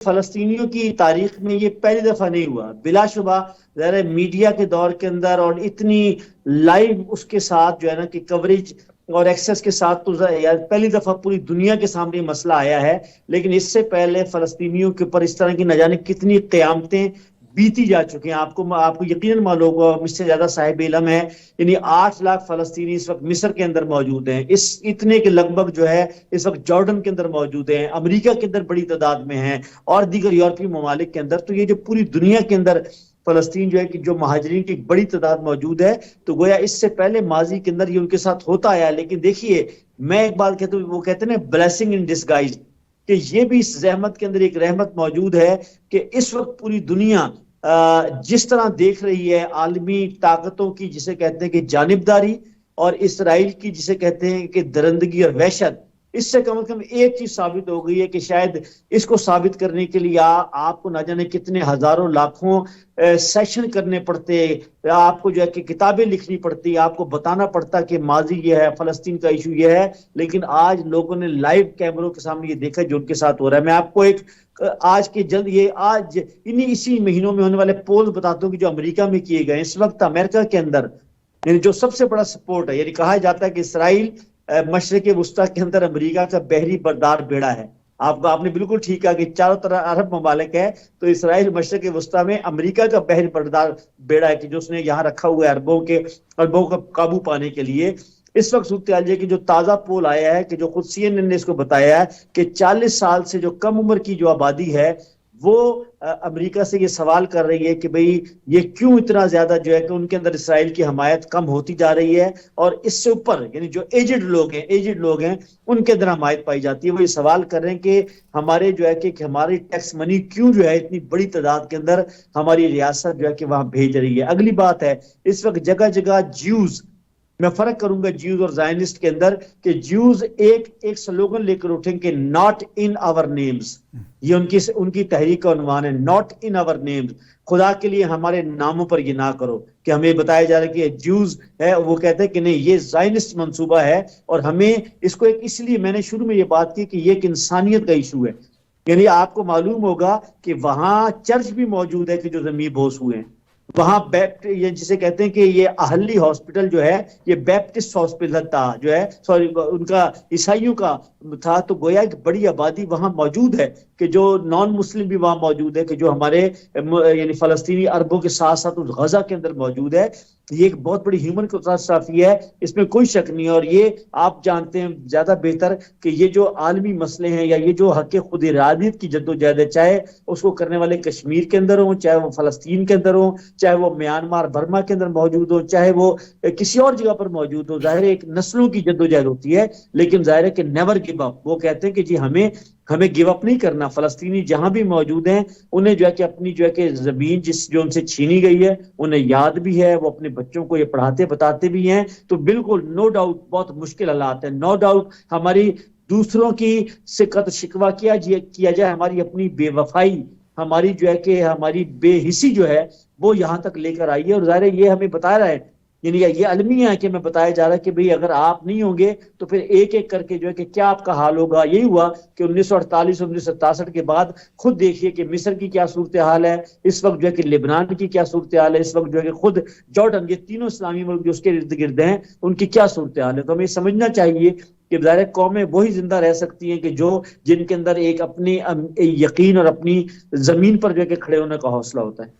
फलस्तीनियों की तारीख में ये पहली दफा नहीं हुआ, बिलाशुबा। ज़रा मीडिया के दौर के अंदर और इतनी लाइव उसके साथ जो है ना कि कवरेज और एक्सेस के साथ, तो यार पहली दफा पूरी दुनिया के सामने मसला आया है। लेकिन इससे पहले फलस्तीनियों के ऊपर इस तरह की न जाने कितनी क़यामतें बीती जा चुकी हैं। आपको आपको यकीनन मालूम होगा, मुझसे ज्यादा साहिब इल्म है। यानी 8 लाख फलस्तीनी इस वक्त मिस्र के अंदर मौजूद हैं। इस इतने के लगभग जो है इस वक्त जॉर्डन के अंदर मौजूद हैं, अमेरिका के अंदर बड़ी तादाद में हैं, और दीगर यूरोपीय ममालिक के अंदर। तो ये जो पूरी दुनिया के अंदर फलस्तीन जो है कि जो महाजरीन की बड़ी तादाद मौजूद है, तो गोया इससे पहले माजी के अंदर ये उनके साथ होता आया। लेकिन देखिए, मैं एक बात कहता हूँ, वो कहते हैं ना ब्लेसिंग इन डिसगाइज, कि ये भी इस रहमत के अंदर एक रहमत मौजूद है कि इस वक्त पूरी दुनिया जिस तरह देख रही है आलमी ताकतों की, जिसे कहते हैं कि जानिबदारी, और इसराइल की जिसे कहते हैं कि दरंदगी और वहशत, इससे कम से कम एक चीज साबित हो गई है कि शायद इसको साबित करने के लिए आपको ना जाने कितने हजारों लाखों सेशन करने पड़ते, आपको जो है कि किताबें लिखनी पड़ती, आपको बताना पड़ता कि माजी ये है, फलस्तीन का इशू ये है। लेकिन आज लोगों ने लाइव कैमरों के सामने ये देखा जो उनके साथ हो रहा है। मैं आपको एक आज के जल्द ये आज इन्हीं इसी महीनों में होने वाले पोल बताता हूँ कि जो अमेरिका में किए गए। इस वक्त अमेरिका के अंदर यानी जो सबसे बड़ा सपोर्ट है, यानी कहा जाता है कि इसराइल मशरिक वस्ता के अंदर अमेरिका का बहरी बरदार बेड़ा है। आपने बिल्कुल ठीक कहा कि चारों तरफ अरब ममालिक है, तो इसराइल मशरिक वस्ता में अमेरिका का बहरी बरदार बेड़ा है कि जो उसने यहाँ रखा हुआ है अरबों का काबू पाने के लिए। इस वक्त सूरत हाल की जो ताजा पोल आया है, कि जो खुद CNN ने इसको बताया है कि 40 साल से जो कम उम्र की जो आबादी है, वो अमेरिका से ये सवाल कर रही है कि भाई ये क्यों इतना ज्यादा जो है कि उनके अंदर इसराइल की हमायत कम होती जा रही है, और इससे ऊपर यानी जो एजेड लोग हैं उनके अंदर हमायत पाई जाती है। वो ये सवाल कर रहे हैं कि हमारे जो है कि हमारी टैक्स मनी क्यों जो है इतनी बड़ी तादाद के अंदर हमारी रियासत जो है कि वहां भेज रही है। अगली बात है, इस वक्त जगह जगह ज्यूज, मैं फर्क करूंगा ज्यूज और जायनिस्ट के अंदर, कि ज्यूज एक स्लोगन लेकर उठेंगे, नॉट इन आवर नेम्स। ये उनकी तहरीक का उन्वान है, नॉट इन आवर नेम्स। खुदा के लिए हमारे नामों पर ये ना करो। कि हमें बताया जा रहा है कि ज्यूज है, वो कहते हैं कि नहीं, ये जायनिस्ट मंसूबा है, और हमें इसको एक, इसलिए मैंने शुरू में ये बात की कि ये एक इंसानियत का इशू है। यानी आपको मालूम होगा कि वहां चर्च भी मौजूद है कि जो जमीन बोस हुए हैं। वहां ये जिसे कहते हैं कि ये अहली हॉस्पिटल जो है, ये बैप्टिस्ट हॉस्पिटल था जो है, सॉरी उनका ईसाइयों का था। तो गोया एक बड़ी आबादी वहां मौजूद है कि जो नॉन मुस्लिम भी वहां मौजूद है, कि जो हमारे यानी फलस्तीनी अरबों के साथ साथ उस गजा के अंदर मौजूद है। ये एक बहुत बड़ी ह्यूमन कैटास्ट्रॉफी है, इसमें कोई शक नहीं है। और ये आप जानते हैं ज्यादा बेहतर कि ये जो आलमी मसले हैं, या ये जो हक खुद इरादियत की जद्दोजहद है, चाहे उसको करने वाले कश्मीर के अंदर हो, चाहे वो फलस्तीन के अंदर हो, चाहे वो म्यांमार बर्मा के अंदर मौजूद हो, चाहे वो किसी और जगह पर मौजूद हो, जाहिर है एक नस्लों की जद्दोजहद होती है। लेकिन जाहिर है कि नेवर गिव अप। वो कहते हैं कि जी हमें गिव अप नहीं करना। फलस्तीनी जहां भी मौजूद हैं, उन्हें जो है कि अपनी जो है कि जमीन जो उनसे छीनी गई है उन्हें याद भी है, वो अपने बच्चों को ये पढ़ाते बताते भी हैं। तो बिल्कुल नो डाउट बहुत मुश्किल हालात है। नो डाउट हमारी दूसरों की शिकत शिकवा किया जाए, हमारी अपनी बेवफाई, हमारी जो है कि हमारी बेहिसी जो है वो यहां तक लेकर आई है। और जाहिर है ये हमें बता रहा है, यानी ये अलमिया है कि मैं बताया जा रहा है कि भाई अगर आप नहीं होंगे तो फिर एक एक करके जो है कि क्या आपका हाल होगा। यही हुआ कि 1948 1967 के बाद खुद देखिए कि मिस्र की क्या सूरत हाल है, इस वक्त जो है कि लेबनान की क्या सूरत हाल है, इस वक्त जो है कि खुद जॉर्डन, ये तीनों इस्लामी मुल्क जो उसके इर्द गिर्द हैं, उनकी क्या सूरत हाल है। तो हमें समझना चाहिए कि ज़ाहिर कौमें वही जिंदा रह सकती हैं कि जो जिनके अंदर एक अपनी यकीन और अपनी जमीन पर जो है कि खड़े होने का हौसला होता है।